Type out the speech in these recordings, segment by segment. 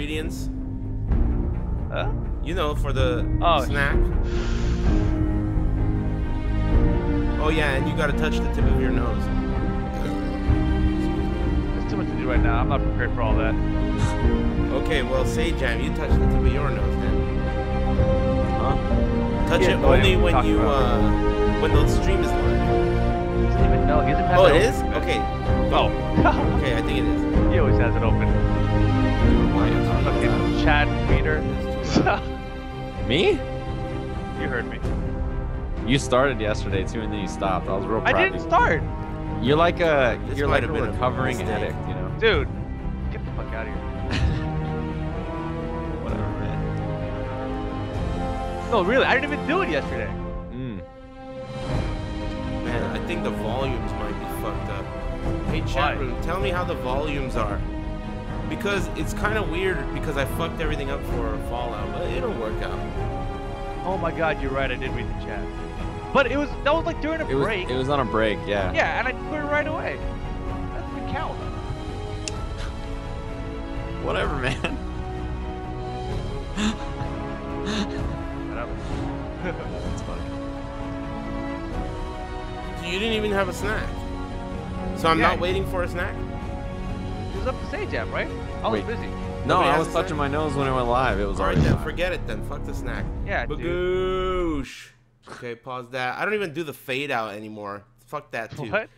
ingredients. Huh? You know, for the snack. Oh yeah, and you gotta touch the tip of your nose. There's too much to do right now. I'm not prepared for all that. Okay, well, say Jam, you touch the tip of your nose then. Huh? Touch it only when you when the stream is live. Doesn't even know. He doesn't have Oh, it it is? open. Okay. Oh. Okay, I think it is. He always has it open. Why? Fucking Chad Peter. Me? You heard me. You started yesterday too, and then you stopped. I was real proud I of didn't you. start. You're like a This you're might like a have been a recovering mistake. addict, you know. Dude, get the fuck out of here. Whatever, man. No, really, I didn't even do it yesterday. Man, I think the volumes might be fucked up. Hey, Why? chat room, tell me how the volumes are. Because it's kind of weird because I fucked everything up for Fallout, but it'll work out. Oh my god, you're right. I did read the chat. But that was like during a break. It was on a break, yeah. Yeah, and I put it right away. That doesn't count. Whatever, man. That's funny. You didn't even have a snack. So I'm not waiting for a snack? It was up to say Jam, right? I was Wait. busy. No, Nobody I has was a touching snack? my nose when it went live. It was Alright already then, live. forget it then. Fuck the snack. Yeah, dude. Bagoosh. Okay, pause that. I don't even do the fade out anymore. Fuck that too. What?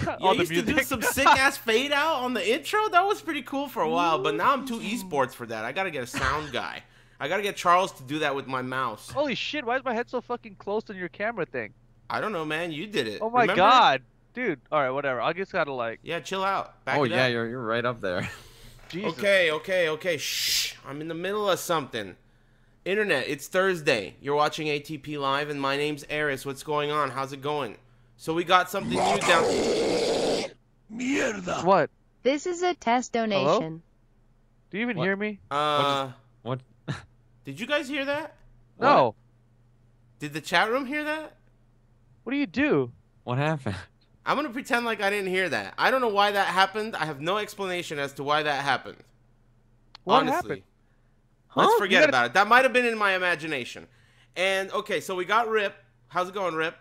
Yeah, All I the used to do music? some sick ass fade out on the intro. That was pretty cool for a while, but now I'm too esports for that. I gotta get a sound guy. I gotta get Charles to do that with my mouse. Holy shit, why is my head so fucking close on your camera thing? I don't know, man. You did it. Oh my Remember? god. Dude, alright, whatever. I just gotta like... Yeah, chill out. Back Oh it yeah, up. you're right up there. Jesus. Okay. Shh. I'm in the middle of something. Internet, it's Thursday. You're watching ATP Live, and my name's Eris. What's going on? How's it going? So we got something new down. Mierda. What? This is a test donation. Hello? Do you even hear me? What? Did you guys hear that? No. Did the chat room hear that? What do you do? What happened? I'm gonna pretend like I didn't hear that. I don't know why that happened. I have no explanation as to why that happened. What Honestly. happened? Let's Huh? forget about it. That might have been in my imagination. And okay, so we got Rip. How's it going, Rip?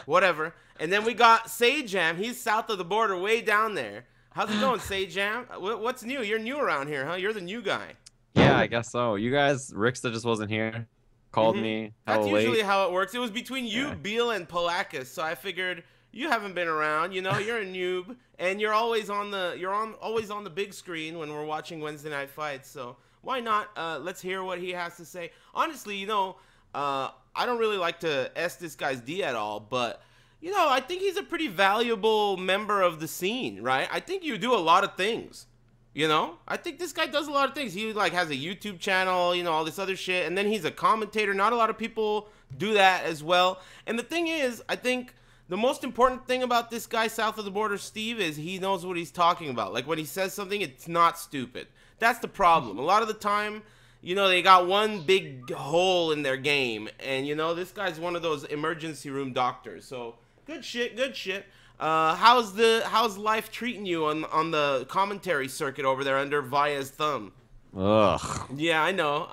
Whatever. And then we got Sajam. He's south of the border, way down there. How's it going, Sajam? What's new? You're new around here, huh? You're the new guy. Yeah, I guess so. You guys, Ricksta just wasn't here. Called me. That's hella usually late. how it works. It was between you, Yeah. Beal, and Palakis. So I figured you haven't been around. You know, you're a noob, and you're always on the big screen when we're watching Wednesday Night Fights. So why not? Let's hear what he has to say. Honestly, you know, I don't really like to S this guy's D at all, but you know, I think he's a pretty valuable member of the scene, right? I think you do a lot of things. You know, I think this guy does a lot of things. He like has a YouTube channel, you know, all this other shit, and then he's a commentator. Not a lot of people do that as well. And the thing is, I think the most important thing about this guy south of the border, Steve, is he knows what he's talking about. Like when he says something, it's not stupid. That's the problem. A lot of the time, you know, they got one big hole in their game, and you know, this guy's one of those emergency room doctors. So good shit, good shit. How's life treating you on the commentary circuit over there under Vaya's thumb? Ugh. Yeah, I know.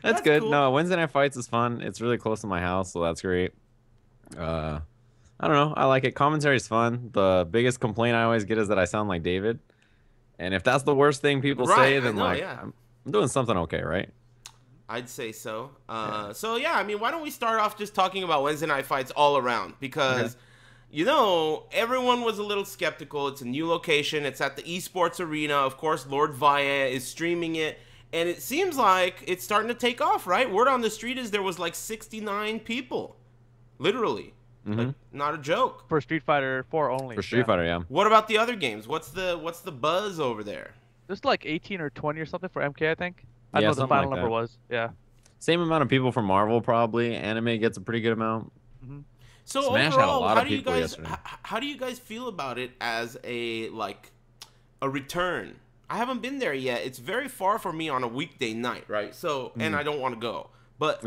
That's good. Cool. No, Wednesday Night Fights is fun. It's really close to my house, so that's great. I don't know. I like it. Commentary is fun. The biggest complaint I always get is that I sound like David. And if that's the worst thing people say, then know, like yeah. I'm doing something okay, right? I'd say so. So yeah, I mean, why don't we start off just talking about Wednesday Night Fights all around? Because, you know, everyone was a little skeptical. It's a new location. It's at the esports arena. Of course, Lord Vaya is streaming it. And it seems like it's starting to take off, right? Word on the street is there was like 69 people. Literally. Like, not a joke. For Street Fighter 4 only. For Street Fighter, yeah. What about the other games? What's the buzz over there? There's like 18 or 20 or something for MK, I think. I Yeah, know the something final like number that. was. Yeah. Same amount of people from Marvel, probably. Anime gets a pretty good amount. So Smash had a overall, lot how of do you people guys yesterday. how do you guys feel about it as a return? I haven't been there yet. It's very far for me on a weekday night, right? So and I don't want to go. But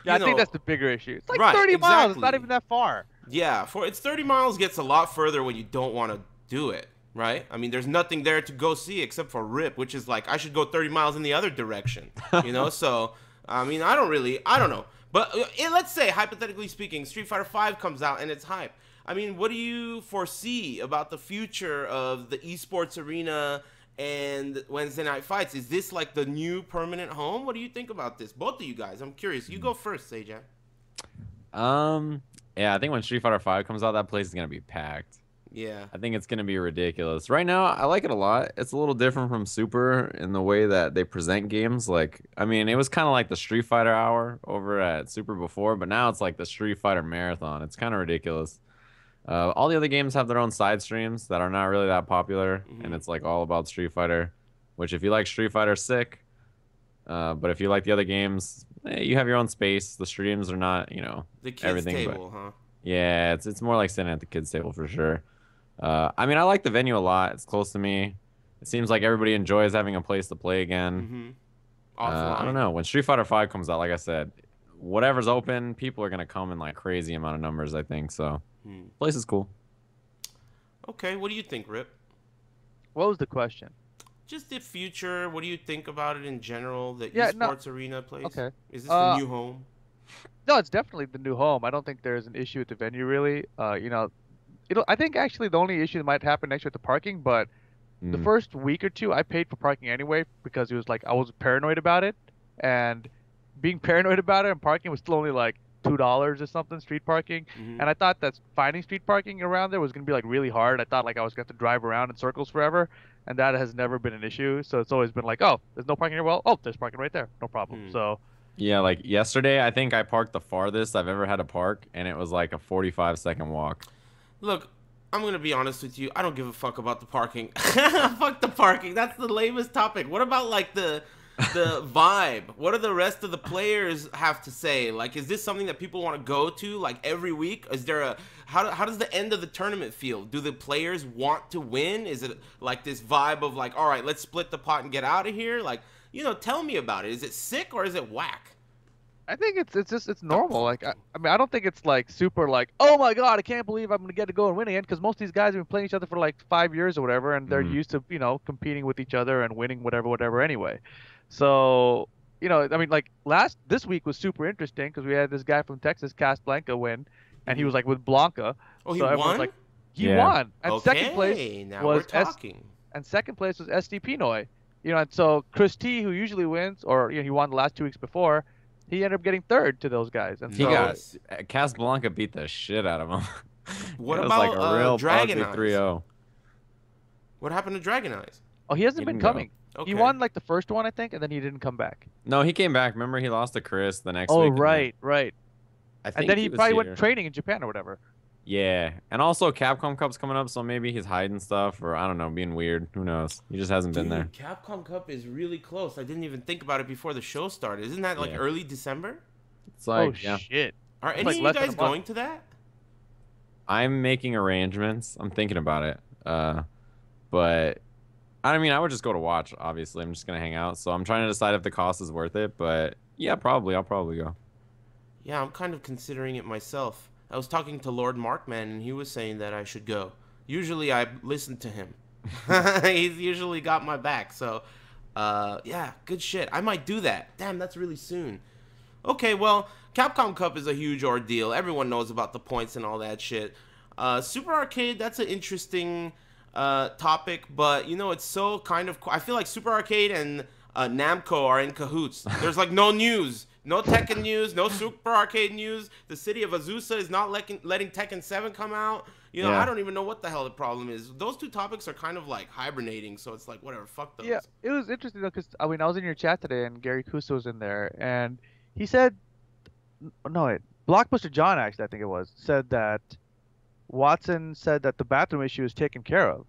Yeah, I you think know, that's the bigger issue. It's like Right, 30 miles. It's not exactly. even that far. yeah, it's 30 miles gets a lot further when you don't want to do it, right? I mean, there's nothing there to go see except for Rip, which is like I should go 30 miles in the other direction, you know? So, I mean, I don't know. But let's say, hypothetically speaking, Street Fighter V comes out and it's hype. I mean, what do you foresee about the future of the esports arena and Wednesday Night Fights? Is this like the new permanent home? What do you think about this? Both of you guys. I'm curious. You go first, Sajak. Yeah, I think when Street Fighter V comes out, that place is gonna be packed. Yeah. I think it's gonna be ridiculous. Right now, I like it a lot. It's a little different from Super in the way that they present games. Like, I mean, it was kind of like the Street Fighter hour over at Super before, but now it's like the Street Fighter marathon. It's kind of ridiculous. All the other games have their own side streams that are not really that popular, and it's like all about Street Fighter. Which, if you like Street Fighter, sick. But if you like the other games, you have your own space. The streams are not, The kids everything. table, But huh? yeah, it's more like sitting at the kids table for sure. I mean, I like the venue a lot. It's close to me. It seems like everybody enjoys having a place to play again. I don't know. When Street Fighter V comes out, like I said, whatever's open, people are gonna come in like crazy amount of numbers. I think so. Place is cool. Okay, what do you think, Rip? What was the question? Just the future. What do you think about it in general? The Yeah, esports arena place. Okay. Is this the new home? No, it's definitely the new home. I don't think there's an issue with the venue really. I think actually the only issue that might happen next year with the parking, but the first week or two I paid for parking anyway because it was like I was paranoid about it, and being paranoid about it and parking was still only like $2 or something, street parking. And I thought that finding street parking around there was gonna be like really hard. I thought like I was gonna have to drive around in circles forever, and that has never been an issue. So it's always been like, oh, there's no parking here. Well, oh, there's parking right there, no problem. So Yeah, like yesterday, I think I parked the farthest I've ever had to park, and it was like a 45-second walk. Look, I'm gonna be honest with you. I don't give a fuck about the parking. Fuck the parking. That's the lamest topic. What about like the vibe? What do the rest of the players have to say? Like, is this something that people want to go to like every week? Is there a how does the end of the tournament feel? Do the players want to win? Is it like this vibe of like, all right, let's split the pot and get out of here? Like, tell me about it. Is it sick or is it whack? I think it's normal. Like I mean, I don't think it's like super like, oh my god, I can't believe I'm gonna get to go and win again, because most of these guys have been playing each other for like 5 years or whatever, and they're used to competing with each other and winning whatever anyway. So I mean, like this week was super interesting because we had this guy from Texas, Casablanca, win, and he was like with Blanca. Oh, he so everyone's won? like, he Yeah. won, and Okay, second place now was we're talking. and second place was SD Pinoy. And so Chris T, who usually wins, or he won the last 2 weeks before, he ended up getting third to those guys. And He so, got Casablanca beat the shit out of him. What it was about like a real Dragon ugly Eyes? 3-0. What happened to Dragon Eyes? oh, he hasn't He been didn't go. coming. Okay. He won like the first one, I think, and then he didn't come back. No, he came back. Remember, he lost to Chris the next Oh, week. and then- right. I think And then he was probably here. went training in Japan or whatever. Yeah, and also Capcom Cup's coming up, so maybe he's hiding stuff, or I don't know, being weird. Who knows? He just hasn't been there. Dude, Capcom Cup is really close. I didn't even think about it before the show started. Isn't that like Yeah. early December? It's like, Oh yeah, shit. Are It's any like of you less than a guys month. going to that? I'm making arrangements. I'm thinking about it. But I mean, I would just go to watch. Obviously, I'm just gonna hang out. So I'm trying to decide if the cost is worth it. But yeah, probably. I'll probably go. Yeah, I'm kind of considering it myself. I was talking to Lord Markman, and he was saying that I should go. Usually, I listen to him. He's usually got my back. So, yeah, good shit. I might do that. Damn, that's really soon. Okay, well, Capcom Cup is a huge ordeal. Everyone knows about the points and all that shit. Super Arcade, that's an interesting topic, but it's so kind of. I feel like Super Arcade and Namco are in cahoots. There's like no news. No Tekken news, no Super Arcade news. The city of Azusa is not letting Tekken 7 come out. Yeah. I don't even know what the hell the problem is. Those two topics are kind of like hibernating, so it's like, whatever, fuck those. Yeah, it was interesting though, because I mean, I was in your chat today, and Gary Kuso was in there, and he said, no, wait, Blockbuster John actually, I think it was, said that Watson said that the bathroom issue is taken care of.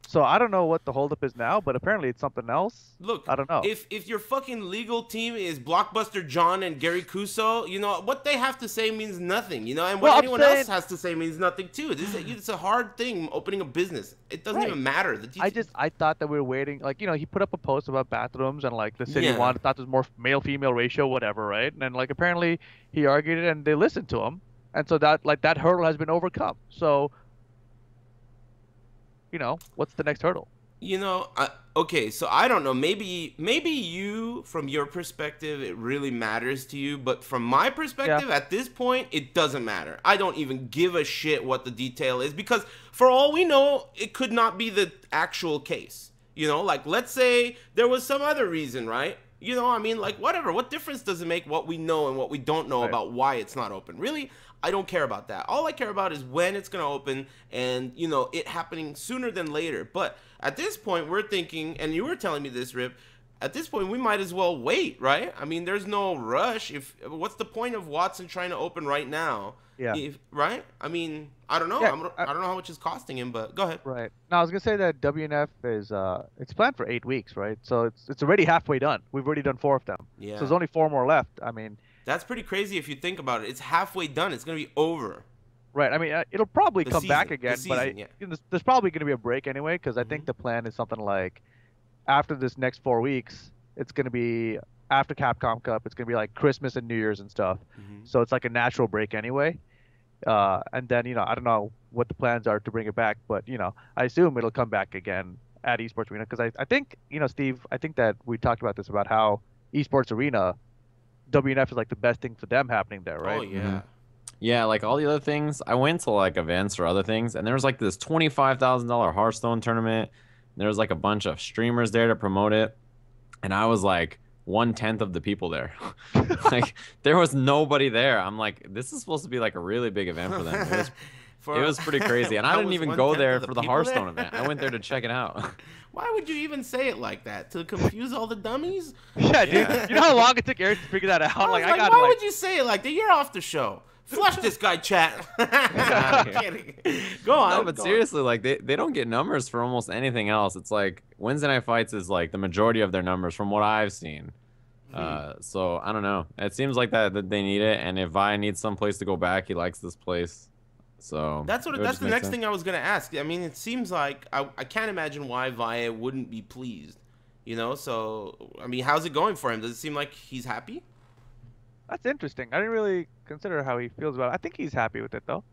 So I don't know what the holdup is now, but apparently it's something else. Look, I don't know. If your fucking legal team is Blockbuster John and Gary Kuso, what they have to say means nothing, and what Well, I'm anyone saying- else has to say means nothing too. It's a hard thing opening a business. It doesn't Right. even matter. I thought that we were waiting, like, he put up a post about bathrooms and like the city Yeah. thought there's more male-female ratio, whatever, right? And then like apparently he argued it and they listened to him, and so that hurdle has been overcome. So what's the next hurdle? Okay, so I don't know. Maybe you, from your perspective, it really matters to you. But from my perspective, at this point, it doesn't matter. I don't even give a shit what the detail is because for all we know, it could not be the actual case. Like let's say there was some other reason, right? Like whatever. What difference does it make what we know and what we don't know about why it's not open? Really? I don't care about that. All I care about is when it's going to open and, it happening sooner than later. But at this point, we're thinking, and you were telling me this, Rip, at this point, we might as well wait, right? I mean, there's no rush. What's the point of Watson trying to open right now? Yeah. Right? I mean, I don't know. Yeah, I don't know how much it's costing him, but go ahead. Right. Now, I was going to say that WNF is, it's planned for 8 weeks, right? So it's already halfway done. We've already done 4 of them. Yeah. So there's only 4 more left. I mean... That's pretty crazy if you think about it. It's halfway done. It's going to be over. Right. I mean, it'll probably come back again, but there's probably going to be a break anyway because I think the plan is something like after this next 4 weeks, it's going to be after Capcom Cup. It's going to be like Christmas and New Year's and stuff. So it's like a natural break anyway. And then, I don't know what the plans are to bring it back, but, I assume it'll come back again at Esports Arena because I think, Steve, I think that we talked about this about how Esports Arena, WNF is like the best thing for them happening there, right? Oh, yeah. Yeah, like all the other things, I went to like events or other things, and there was like this $25,000 Hearthstone tournament. And there was like a bunch of streamers there to promote it, and I was like 1/10 of the people there. Like there was nobody there. I'm like, this is supposed to be like a really big event for them. It was pretty crazy, and I didn't even go there for the Hearthstone event. I went there to check it out. Why would you even say it like that? To confuse all the dummies? Yeah, dude. You know how long it took Eric to figure that out? Why would you say it like that? You're off the show. Flush this guy, chat. I'm kidding. Go on. No, but seriously, like they don't get numbers for almost anything else. It's like Wednesday Night Fights is like the majority of their numbers from what I've seen. So I don't know. It seems like that they need it, and if Vi needs some place to go back, he likes this place. So that's the next thing I was gonna ask. I mean, it seems like I can't imagine why Via wouldn't be pleased. So I mean, how's it going for him? Does it seem like he's happy? That's interesting. I didn't really consider how he feels about it. I think he's happy with it though.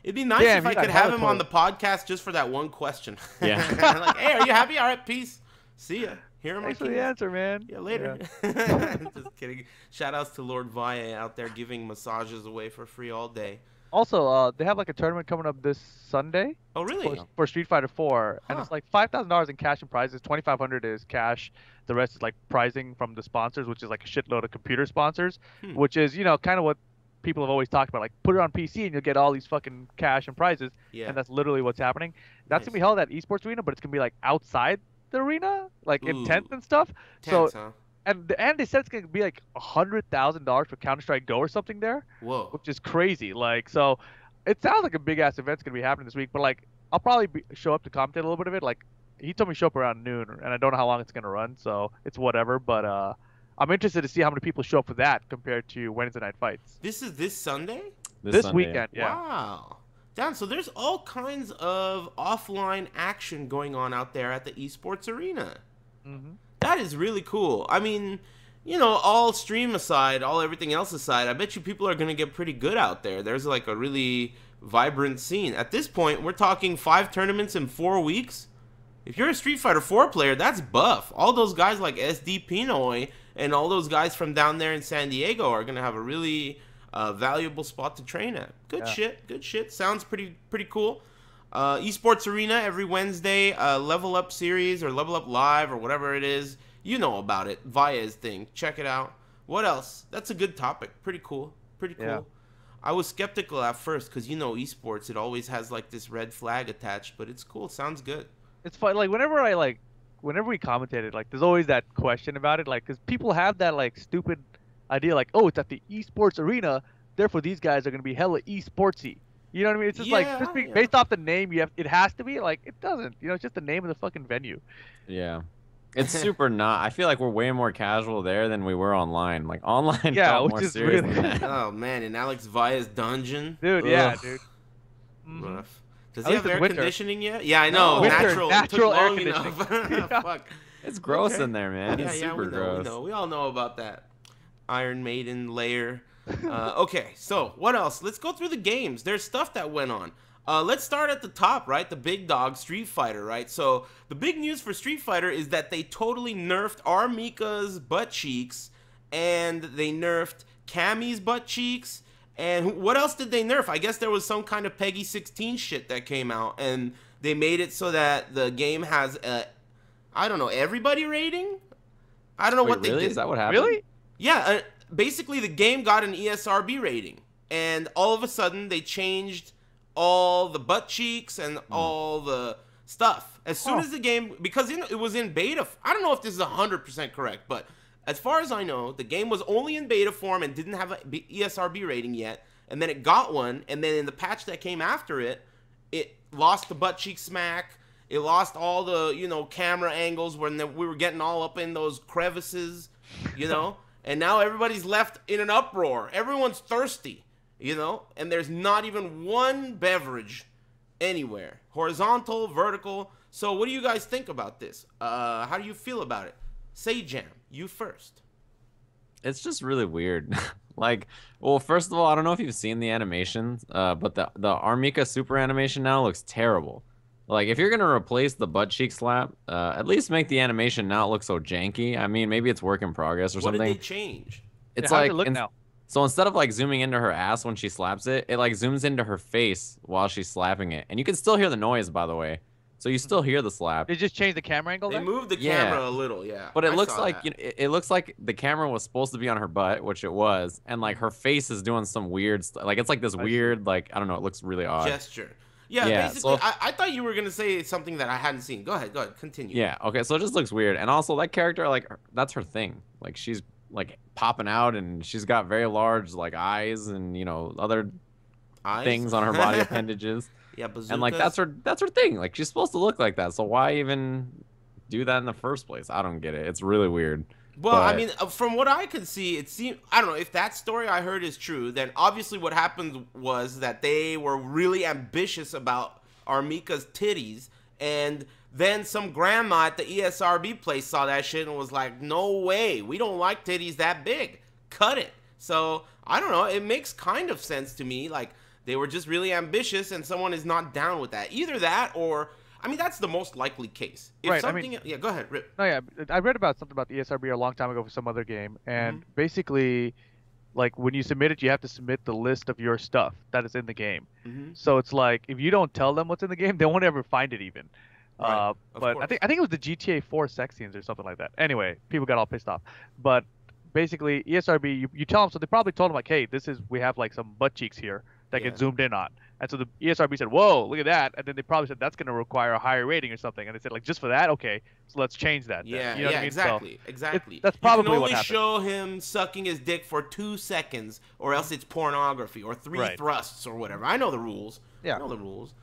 It'd be nice if I could have him on the podcast just for that one question. Yeah. Like, hey, are you happy? All right, peace. See ya. Here are my Thanks for the answer, man. Yeah, later. Yeah. Just kidding. Shout outs to Lord Via out there giving massages away for free all day. Also, they have like a tournament coming up this Sunday. Oh, really? For Street Fighter 4, and it's like $5,000 in cash and prizes. $2,500 is cash. The rest is like prizing from the sponsors, which is like a shitload of computer sponsors, which is kind of what people have always talked about. Like, put it on PC and you'll get all these fucking cash and prizes. Yeah. And that's literally what's happening. That's gonna be held at Esports Arena, but it's gonna be like outside the arena, like in tents and stuff. Tents, huh? And they said it's gonna be like $100,000 for Counter-Strike Go or something there. Whoa. Which is crazy. Like, so it sounds like a big ass event's gonna be happening this week. But like, I'll probably show up to commentate a little bit of it. Like, he told me show up around noon, and I don't know how long it's gonna run, so it's whatever. But I'm interested to see how many people show up for that compared to Wednesday Night Fights. This is this Sunday? This Sunday, weekend, yeah. Wow. Damn, so there's all kinds of offline action going on out there at the Esports Arena. That is really cool. I mean, all stream aside, all everything else aside, I bet you people are going to get pretty good out there. There's like a really vibrant scene. At this point, we're talking 5 tournaments in 4 weeks. If you're a Street Fighter 4 player, that's buff. All those guys like SD Pinoy and all those guys from down there in San Diego are going to have a really valuable spot to train at. Good shit. Sounds pretty cool. Esports Arena every Wednesday, Level Up Series or Level Up Live or whatever it is. You know about it. Via's thing. Check it out. What else? That's a good topic. Pretty cool. Yeah. I was skeptical at first because, esports, it always has like this red flag attached, but it's cool. Sounds good. It's fun. Like, whenever we commentated, like, there's always that question about it, like, because people have that, like, stupid idea, like, oh, it's at the Esports Arena, therefore these guys are going to be hella esportsy. You know what I mean? It's just based off the name, it has to be. Like, it doesn't. It's just the name of the fucking venue. Yeah. It's super not. I feel like we're way more casual there than we were online. Like, online felt more serious than that. Oh, man, in Alex Via's dungeon? Dude, yeah, dude. Rough. Does he have air conditioning yet? Yeah, I know. No, natural air conditioning. Fuck. It's gross in there, man. It's super gross. We all know about that. Iron Maiden layer. Okay, so what else? Let's go through the games. There's stuff that went on. Let's start at the top, right? The big dog, Street Fighter, right? So the big news for Street Fighter is that they totally nerfed Armika's butt cheeks, and they nerfed Cammy's butt cheeks. And what else did they nerf? I guess there was some kind of Peggy 16 shit that came out, and they made it so that the game has a, I don't know, everybody rating? I don't know what they really? did. Is that what happened? Really? Yeah, basically the game got an ESRB rating, and all of a sudden they changed all the butt cheeks and all the stuff. As soon as the game, because it was in beta, I don't know if this is 100% correct, but as far as I know, the game was only in beta form and didn't have an ESRB rating yet, and then it got one, and then in the patch that came after it, it lost the butt cheek smack, it lost all the, you know, camera angles when we were getting all up in those crevices, you know, and now everybody's left in an uproar. Everyone's thirsty. You know, and there's not even one beverage anywhere. Horizontal, vertical. So what do you guys think about this? How do you feel about it? Say Jam, you first. It's just really weird. Like, well, first of all, I don't know if you've seen the animations, but the Armika super animation now looks terrible. Like, if you're gonna replace the butt cheek slap, at least make the animation not look so janky. I mean, maybe it's work in progress or something. What did they change? It's How's like it look now? So instead of like zooming into her ass when she slaps it, it like zooms into her face while she's slapping it. And you can still hear the noise, by the way. So you still hear the slap. They just changed the camera angle They there? moved the camera a little, yeah. But it I looks saw like that. you know, it looks like the camera was supposed to be on her butt, which it was, and like her face is doing some weird like it's like this weird like I don't know, it looks really odd. gesture. Yeah, Yeah, basically, so- I thought you were gonna say something that I hadn't seen. Go ahead, continue. Yeah, okay, so it just looks weird. And also that character, like that's her thing. Like she's like popping out and she's got very large like eyes and you know other Eyes? things on her body appendages. Yeah, bazookas. And like that's her thing. Like she's supposed to look like that. So why even do that in the first place? I don't get it. It's really weird. Well, I But- mean, from what I could see, it seemed, I don't know, if that story I heard is true, then obviously what happened was that they were really ambitious about Armika's titties, and then some grandma at the ESRB place saw that shit and was like, no way, we don't like titties that big. Cut it. So, I don't know, it makes kind of sense to me, like, they were just really ambitious and someone is not down with that. Either that or, I mean, that's the most likely case. If Right, I something, mean- yeah, go ahead, Rip. No, yeah, I read about something about the ESRB a long time ago for some other game, and basically, like when you submit it, you have to submit the list of your stuff that is in the game. So it's like if you don't tell them what's in the game, they won't ever find it even. Right, of But course. I think it was the GTA 4 sex scenes or something like that. Anyway, people got all pissed off. But basically, ESRB, you tell them, so they probably told them like, hey, we have like some butt cheeks here that Yeah. get zoomed in on. And so the ESRB said, whoa, look at that. And then they probably said that's going to require a higher rating or something. And they said, like, just for that? Okay, so let's change that. then." Yeah, You know what yeah, I mean? So exactly, exactly. that's You can probably only what happened. show him sucking his dick for 2 seconds, or else it's pornography, or 3 Right. thrusts, or whatever. I know the rules. Yeah. I know the rules.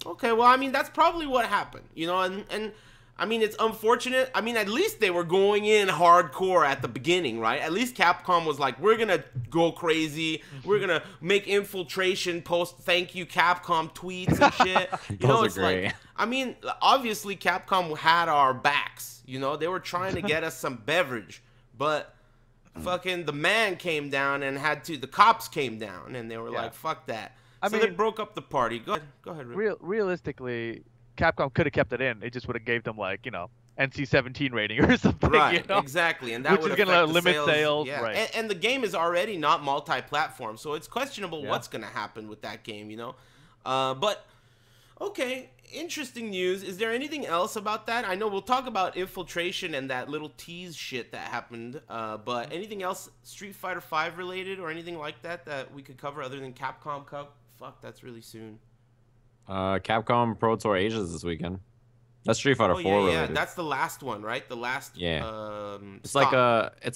Okay, well, I mean, that's probably what happened, you know, and I mean, it's unfortunate. I mean, at least they were going in hardcore at the beginning, right? At least Capcom was like, we're going to go crazy. We're going to make infiltration post thank you Capcom tweets and shit. You know, Those are it's great. like, I mean, obviously Capcom had our backs, you know? They were trying to get us some beverage, but fucking the man came down and the cops came down and they were Yeah. like, fuck that. I So they mean- broke up the party. Go ahead, Rick. Realistically, Capcom could have kept it in. It just would have gave them like, NC-17 rating or something. Right, You know? exactly, and that Which would is gonna affect the limit sales, Yeah, right. and the game is already not multi-platform, so it's questionable Yeah. what's gonna happen with that game, you know. But okay, interesting news. Is there anything else about that? I know we'll talk about infiltration and that little tease shit that happened, but anything else Street Fighter V related or anything like that we could cover other than Capcom Cup? Fuck, that's really soon. Capcom Pro Tour Asia is this weekend. That's Street Fighter Oh 4 yeah, yeah, related. that's the last one, right? The last. Yeah. It's stop.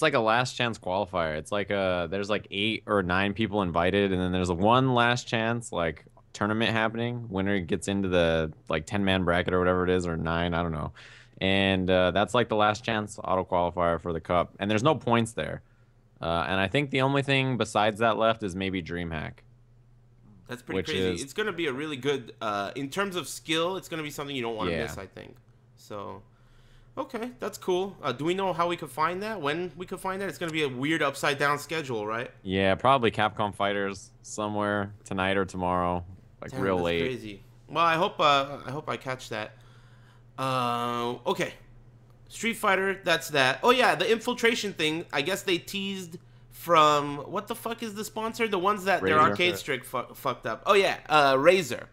like a last chance qualifier. It's like there's like 8 or 9 people invited, and then there's one last chance like tournament happening. Winner gets into the like 10-man bracket or whatever it is, or 9, I don't know. And that's like the last chance auto qualifier for the cup. And there's no points there. And I think the only thing besides that left is maybe DreamHack. That's pretty which crazy. is- It's going to be a really good, in terms of skill, it's going to be something you don't want to Yeah. miss, I think. So, okay, that's cool. Do we know how we could find that? When we could find that? It's going to be a weird upside down schedule, right? Yeah, probably Capcom Fighters somewhere tonight or tomorrow. like Damn, real that's late. crazy. Well, I hope I catch that. Okay. Street Fighter, that's that. Oh yeah, the infiltration thing. I guess they teased from what the fuck is the sponsor? The ones that their Razer. arcade stick fucked up. Oh yeah, Razer.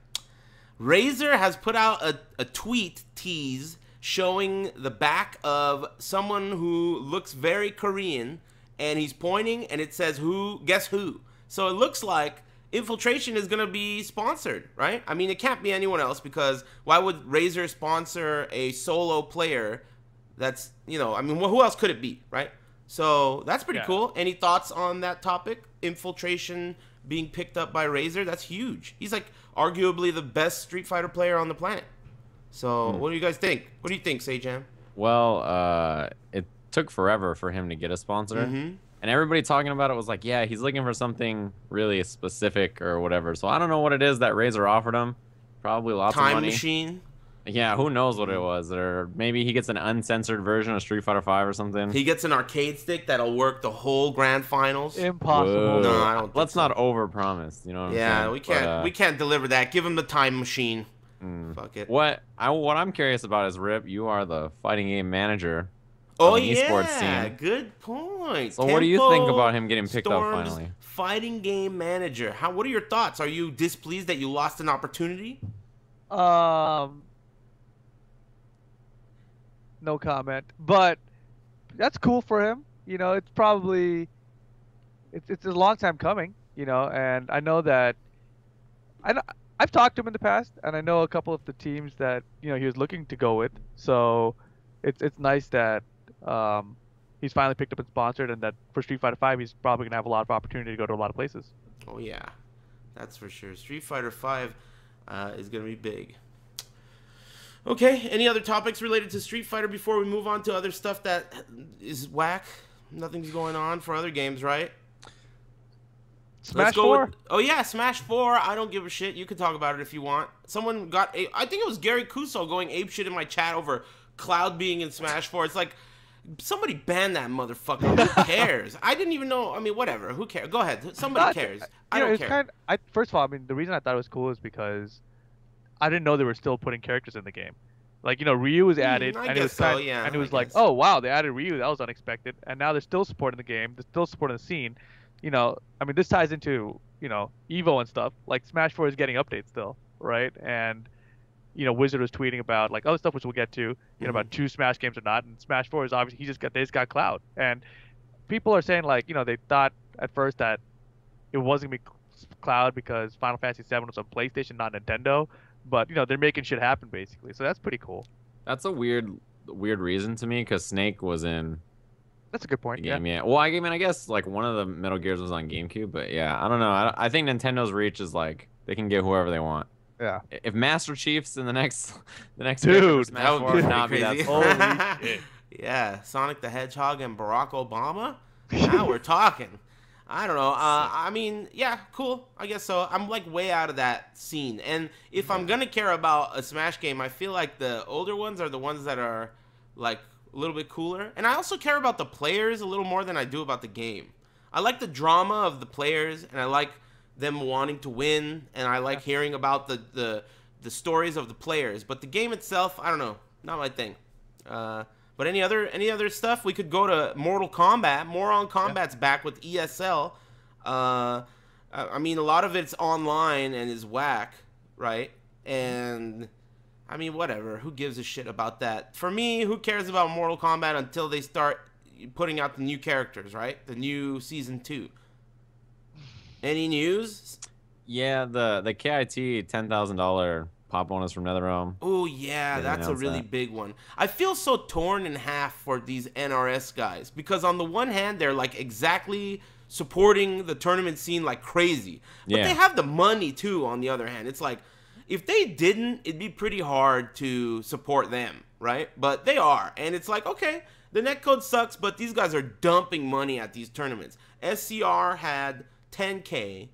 Razer has put out a tweet tease showing the back of someone who looks very Korean, and he's pointing, and it says who? Guess who? So it looks like Infiltration is gonna be sponsored, right? I mean, it can't be anyone else because why would Razer sponsor a solo player? That's, you know, I mean, who else could it be, right? So that's pretty cool. Any thoughts on that topic? Infiltration being picked up by Razer, that's huge. He's like arguably the best Street Fighter player on the planet. So what do you guys think? What do you think, Sejam? Well, it took forever for him to get a sponsor. And everybody talking about it was like, yeah, he's looking for something really specific or whatever. So I don't know what it is that Razer offered him. Probably lots of money. Time machine. Yeah, who knows what it was? Or maybe he gets an uncensored version of Street Fighter 5 or something. He gets an arcade stick that'll work the whole grand finals. Impossible. Whoa. No, I don't think Let's so. not overpromise. You know what I'm saying? Yeah, we can't. We can't deliver that. Give him the time machine. Fuck it. What I'm curious about is, Rip, you are the fighting game manager. Oh of the esports yeah, scene. good point. So what do you think Tempo about him getting picked up Storm's finally? Fighting game manager. What are your thoughts? Are you displeased that you lost an opportunity? No comment. But that's cool for him. You know, it's probably it's a long time coming. You know, and I know that I've talked to him in the past, and I know a couple of the teams that he was looking to go with. So it's nice that he's finally picked up and sponsored, and that for Street Fighter 5 he's probably gonna have a lot of opportunity to go to a lot of places. Oh yeah, that's for sure. Street Fighter 5 is gonna be big. Okay, any other topics related to Street Fighter before we move on to other stuff that is whack? Nothing's going on for other games, right? Smash 4? Oh yeah, Smash 4. I don't give a shit. You can talk about it if you want. Someone got I think it was Gary Kuso going ape shit in my chat over Cloud being in Smash 4. It's like, somebody ban that motherfucker. Who cares? I didn't even know. I mean, whatever. Who cares? Go ahead. Somebody cares. I don't care. First of all, I mean, the reason I thought it was cool is because I didn't know they were still putting characters in the game. Like, Ryu was added, and it was and it was like, oh wow, they added Ryu. That was unexpected. And now they're still supporting the game. They're still supporting the scene. I mean, this ties into Evo and stuff. Like, Smash 4 is getting updates still, right? And Wizard was tweeting about like other stuff, which we'll get to, about 2 Smash games or not. And Smash 4 is obviously they just got Cloud. And people are saying like, they thought at first that it wasn't gonna be Cloud because Final Fantasy 7 was on PlayStation, not Nintendo. But they're making shit happen basically, so that's pretty cool. That's a weird reason to me because Snake was in. That's a good point. Yeah. Well, I mean, I guess like one of the Metal Gears was on GameCube, but yeah, I don't know. I think Nintendo's reach is like they can get whoever they want. Yeah. If Master Chief's in the next dude, Smash 4 would not be that. Holy shit. Yeah, Sonic the Hedgehog and Barack Obama. Now we're talking. I don't know. I mean, yeah, cool. I guess so. I'm like way out of that scene. And if I'm gonna care about a Smash game, I feel like the older ones are the ones that are like a little bit cooler. And I also care about the players a little more than I do about the game. I like the drama of the players, and I like them wanting to win, and I like hearing about the stories of the players. But the game itself, I don't know, not my thing. But any other stuff? We could go to Mortal Kombat. Moron Kombat's back with ESL. I mean, a lot of it's online and is whack, right? And I mean, whatever. Who gives a shit about that? For me, who cares about Mortal Kombat until they start putting out the new characters, right? The new season 2. Any news? Yeah, the KIT $10,000 pop bonus from NetherRealm. Oh yeah, that's a really big one. I feel so torn in half for these NRS guys because on the one hand they're like exactly supporting the tournament scene like crazy, but they have the money too. On the other hand, it's like if they didn't, it'd be pretty hard to support them, right? But they are, and it's like, okay, the netcode sucks, but these guys are dumping money at these tournaments. SCR had 10K.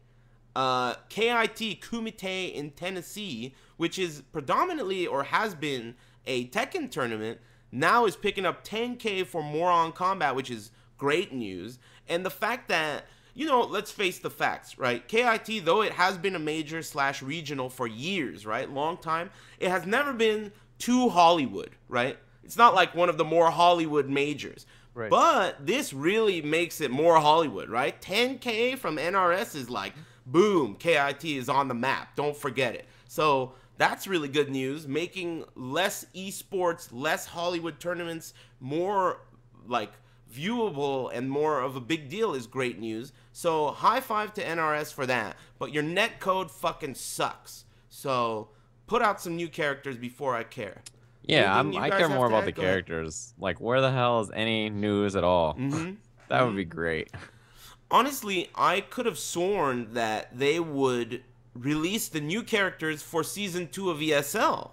KIT Kumite in Tennessee, which is predominantly or has been a Tekken tournament, now is picking up 10K for Moron Combat, which is great news. And the fact that let's face the facts, right? KIT, though it has been a major / regional for years, right? Long time, it has never been too Hollywood, right? It's not like one of the more Hollywood majors. Right. But this really makes it more Hollywood, right? 10K from NRS is like, boom, KIT is on the map. Don't forget it. So that's really good news. Making less esports, less Hollywood tournaments more like viewable and more of a big deal is great news. So high five to NRS for that. But your net code fucking sucks. So put out some new characters before I care. Yeah, Anything you I guys care have more to about add? the Go ahead. characters. Like, where the hell is any news at all? Mm-hmm. That would be great. Honestly, I could have sworn that they would release the new characters for Season 2 of ESL.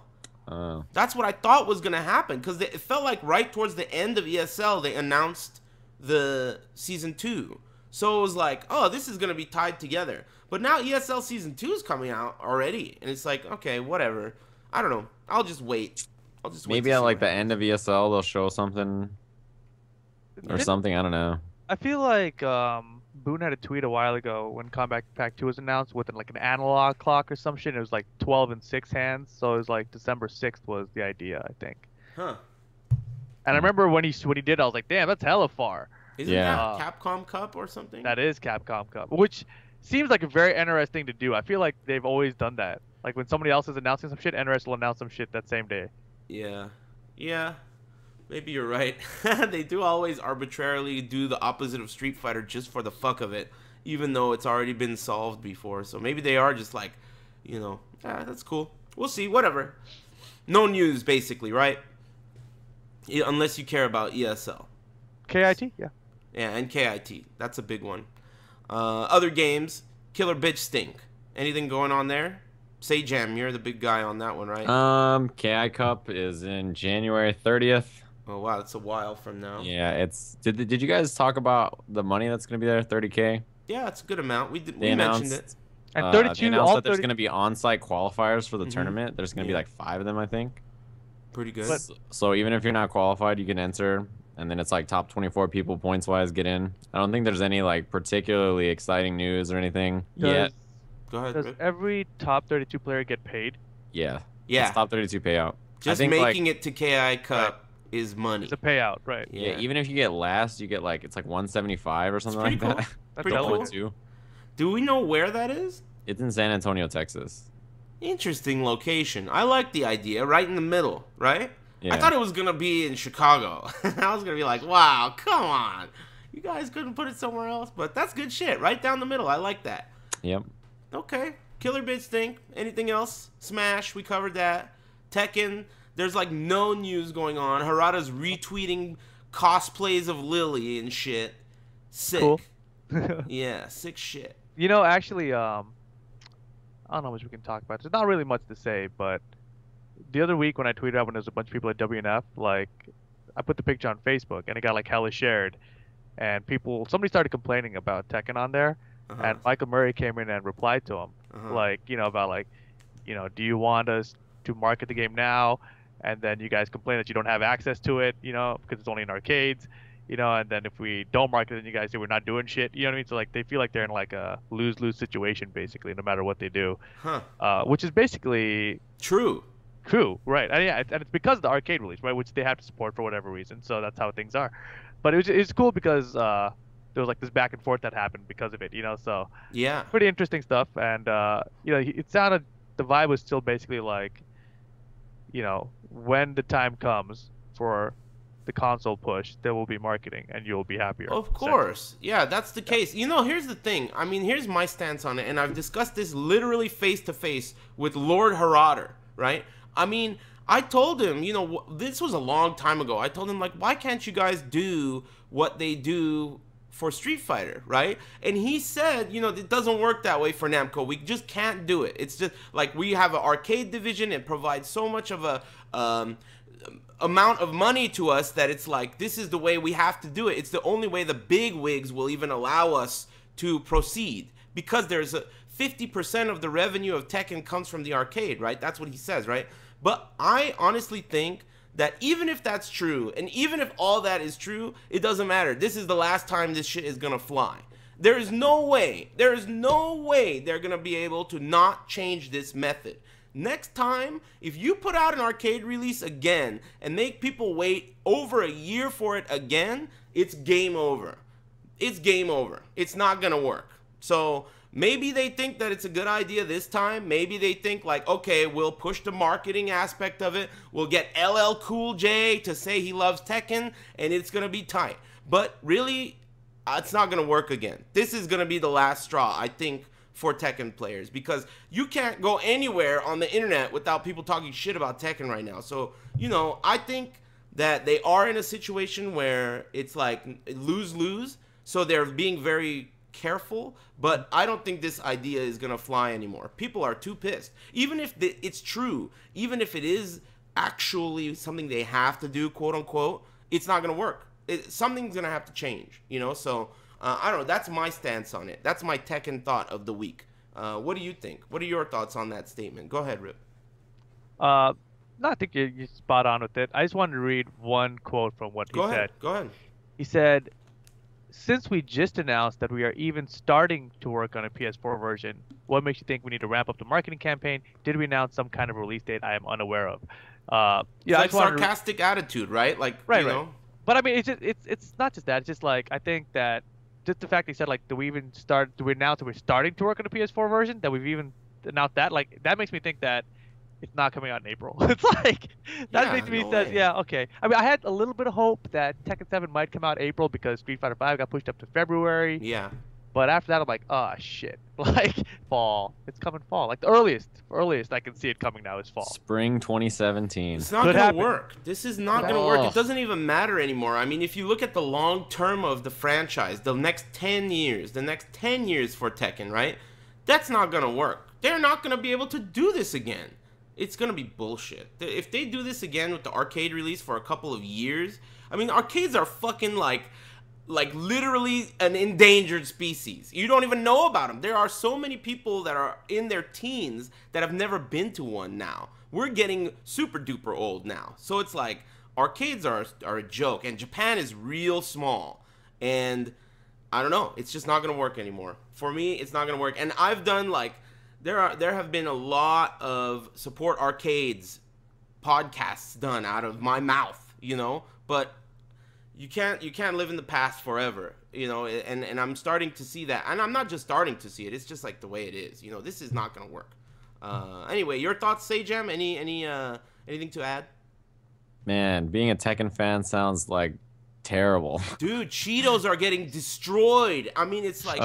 That's what I thought was going to happen, because it felt like right towards the end of ESL, they announced the Season 2. So it was like, oh, this is going to be tied together. But now ESL Season 2 is coming out already, and it's like, okay, whatever. I don't know. I'll just wait. Maybe at like the end of ESL, they'll show something or something. I don't know. I feel like Boone had a tweet a while ago when Combat Pack 2 was announced with like an analog clock or some shit. It was like 12 and 6 hands, so it was like December 6th was the idea, I think. Huh. And I remember when he did, I was like, damn, that's hella far. Isn't that Capcom Cup or something? That is Capcom Cup, which seems like a very interesting thing to do. I feel like they've always done that. Like when somebody else is announcing some shit, NRS will announce some shit that same day. Yeah. Maybe you're right. They do always arbitrarily do the opposite of Street Fighter just for the fuck of it, even though it's already been solved before. So maybe they are just like, that's cool. We'll see. Whatever. No news, basically, right? Yeah, unless you care about ESL. KIT, yeah. Yeah, and KIT. That's a big one. Other games, Killer Bitch Stink. Anything going on there? Say Jam, you're the big guy on that one, right? KI Cup is in January 30th. Oh wow, that's a while from now. Yeah, it's. Did you guys talk about the money that's gonna be there? 30K. Yeah, it's a good amount. We They mentioned announced, it. And 32, they announced all that there's 30 gonna be on-site qualifiers for the tournament. There's gonna be like 5 of them, I think. Pretty good. So even if you're not qualified, you can enter, and then it's like top 24 people points wise get in. I don't think there's any like particularly exciting news or anything yet. Go ahead. Does Rick. every top 32 player get paid? Yeah. Yeah. It's top 32 payout. Just I think, making it to KI Cup is money. It's a payout, right? Yeah. Even if you get last, you get like it's like 175 or something like pretty that. cool. That's Pretty hella cool. cool. Do we know where that is? It's in San Antonio, Texas. Interesting location. I like the idea. Right in the middle, right? Yeah. I thought it was going to be in Chicago. I was going to be like, wow, come on. You guys couldn't put it somewhere else? But that's good shit. Right down the middle. I like that. Yep. Okay. Killer Bitch Stink. Anything else? Smash. We covered that. Tekken. There's like no news going on. Harada's retweeting cosplays of Lily and shit. Sick. Cool. Yeah, sick shit. Actually, I don't know how much we can talk about. There's not really much to say, but the other week when I tweeted out when there was a bunch of people at WNF, like, I put the picture on Facebook and it got like hella shared, and somebody started complaining about Tekken on there, and Michael Murray came in and replied to him, like, about like, do you want us to market the game now, and then you guys complain that you don't have access to it, because it's only in arcades, and then if we don't market it, then you guys say we're not doing shit, you know what I mean? So like they feel like they're in like a lose-lose situation basically, no matter what they do, which is basically True, right? And it's because of the arcade release, right? Which they have to support for whatever reason. So that's how things are. But it's cool because there was like this back and forth that happened because of it, So yeah, pretty interesting stuff. And it sounded, the vibe was still basically like, when the time comes for the console push, there will be marketing and you'll be happier. Of course. Yeah, that's the case. Here's the thing. I mean, here's my stance on it, and I've discussed this literally face to face with Lord Harada, right? I mean, I told him, this was a long time ago. I told him, like, why can't you guys do what they do for Street Fighter, right? And he said, it doesn't work that way for Namco. We just can't do it. It's just like we have an arcade division. It provides so much of a amount of money to us that it's like, this is the way we have to do it. It's the only way the big wigs will even allow us to proceed, because there's 50% of the revenue of Tekken comes from the arcade, right? That's what he says, right? But I honestly think that even if that's true, and even if all that is true, it doesn't matter. This is the last time this shit is gonna fly. There is no way they're going to be able to not change this method. Next time, if you put out an arcade release again and make people wait over a year for it again, it's game over. It's game over. It's not going to work. So maybe they think that it's a good idea this time. Maybe they think like, okay, we'll push the marketing aspect of it. We'll get LL Cool J to say he loves Tekken, and it's going to be tight. But really, it's not going to work again. This is going to be the last straw, I think, for Tekken players, because you can't go anywhere on the internet without people talking shit about Tekken right now. So, you know, I think that they are in a situation where it's like lose-lose, so they're being very careful, but I don't think this idea is going to fly anymore. People are too pissed. Even if it's true, even if it is actually something they have to do, quote unquote, it's not going to work. Something's going to have to change, you know? So, I don't know. That's my stance on it. That's my Tekken thought of the week. What do you think? What are your thoughts on that statement? Go ahead, Rip. No, I think you're spot on with it. I just wanted to read one quote from what he said. Go ahead. He said, "Since we just announced that we are even starting to work on a PS4 version, what makes you think we need to ramp up the marketing campaign? Did we announce some kind of release date I am unaware of?" Yeah, it's like sarcastic attitude, right? Like, right, you know. Right. But I mean, it's not just that. It's just like, I think that just the fact he said, like, do we announce that we're starting to work on a PS4 version? That we've even announced that? Like, that makes me think that it's not coming out in April. It's like, that makes me say, yeah, okay. I mean, I had a little bit of hope that Tekken 7 might come out April because Street Fighter 5 got pushed up to February. Yeah. But after that, I'm like, oh, shit. Like, fall. It's coming fall. Like, the earliest I can see it coming now is fall. Spring 2017. It's not going to work. This is not going to work. It doesn't even matter anymore. I mean, if you look at the long term of the franchise, the next 10 years for Tekken, right? That's not going to work. They're not going to be able to do this again. It's going to be bullshit. If they do this again with the arcade release for a couple of years, I mean, arcades are fucking like literally an endangered species. You don't even know about them. There are so many people that are in their teens that have never been to one now. We're getting super duper old now. So it's like arcades are a joke, and Japan is real small. And I don't know, it's just not going to work anymore. For me, it's not going to work. And I've done like there have been a lot of support arcades podcasts done out of my mouth, you know, but you can't live in the past forever, you know, and I'm starting to see that. And I'm not just starting to see it, it's just like the way it is. You know, this is not going to work. Anyway, your thoughts, Sajam? Anything to add? Man, being a Tekken fan sounds like terrible. Dude, Cheetos are getting destroyed. I mean, it's like